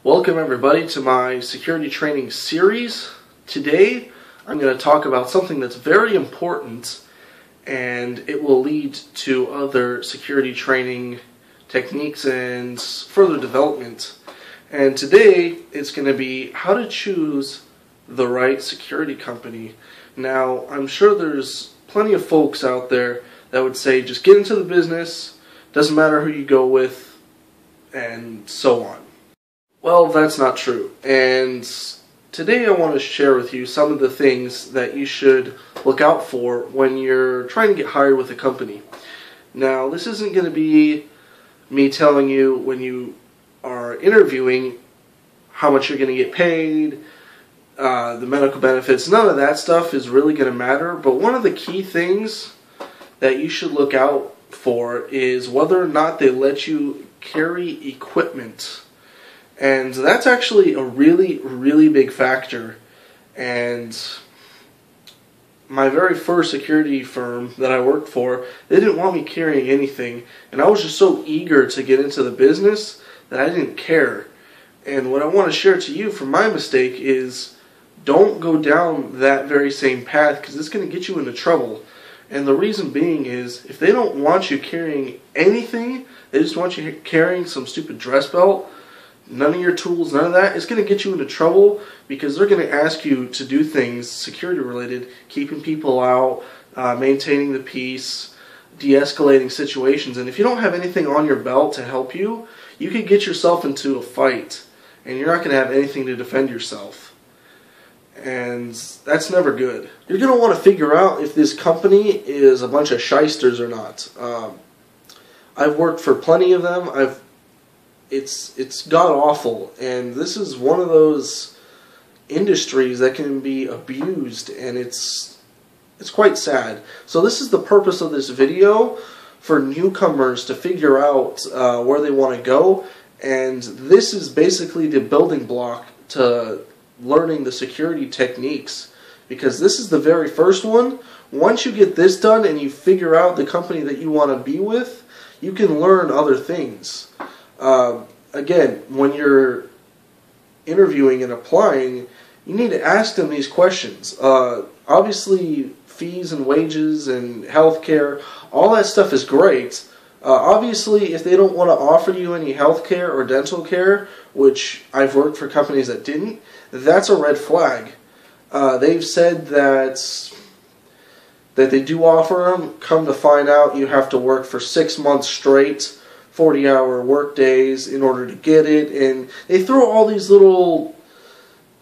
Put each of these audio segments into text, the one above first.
Welcome everybody to my security training series. Today I'm going to talk about something that's very important, and it will lead to other security training techniques and further development. And today it's going to be how to choose the right security company. Now, I'm sure there's plenty of folks out there that would say just get into the business, doesn't matter who you go with, and so on. Well, that's not true, and today I want to share with you some of the things that you should look out for when you're trying to get hired with a company. Now, this isn't going to be me telling you when you are interviewing how much you're going to get paid, the medical benefits. None of that stuff is really going to matter, but one of the key things that you should look out for is whether or not they let you carry equipment. And that's actually a really big factor. And my very first security firm that I worked for, they didn't want me carrying anything, and I was just so eager to get into the business that I didn't care. And what I want to share to you from my mistake is don't go down that very same path, because it's going to get you into trouble. And the reason being is if they don't want you carrying anything, they just want you carrying some stupid dress belt, none of your tools, none of that, it's going to get you into trouble, because they're going to ask you to do things security related, keeping people out, maintaining the peace, de-escalating situations. And if you don't have anything on your belt to help you, you could get yourself into a fight, and you're not going to have anything to defend yourself. And that's never good. You're going to want to figure out if this company is a bunch of shysters or not. I've worked for plenty of them. It's god-awful, and this is one of those industries that can be abused, and it's quite sad. So this is the purpose of this video, for newcomers to figure out where they want to go, and this is basically the building block to learning the security techniques, because this is the very first one. Once you get this done and you figure out the company that you want to be with, you can learn other things. Again, when you're interviewing and applying, you need to ask them these questions. Obviously, fees and wages and health care, all that stuff is great. Obviously, if they don't want to offer you any health care or dental care, which I've worked for companies that didn't, that's a red flag. They've said that they do offer them. Come to find out, you have to work for 6 months straight, 40-hour work days in order to get it, and they throw all these little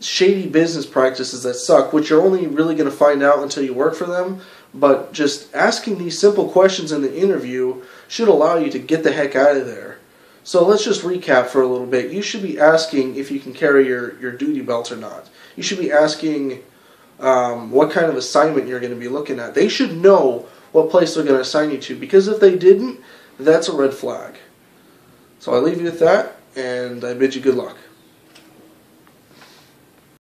shady business practices that suck, which you're only really going to find out until you work for them. But just asking these simple questions in the interview should allow you to get the heck out of there. So let's just recap for a little bit. You should be asking if you can carry your duty belt or not. You should be asking what kind of assignment you're going to be looking at. They should know what place they're going to assign you to, because if they didn't, that's a red flag. So I leave you with that, and I bid you good luck.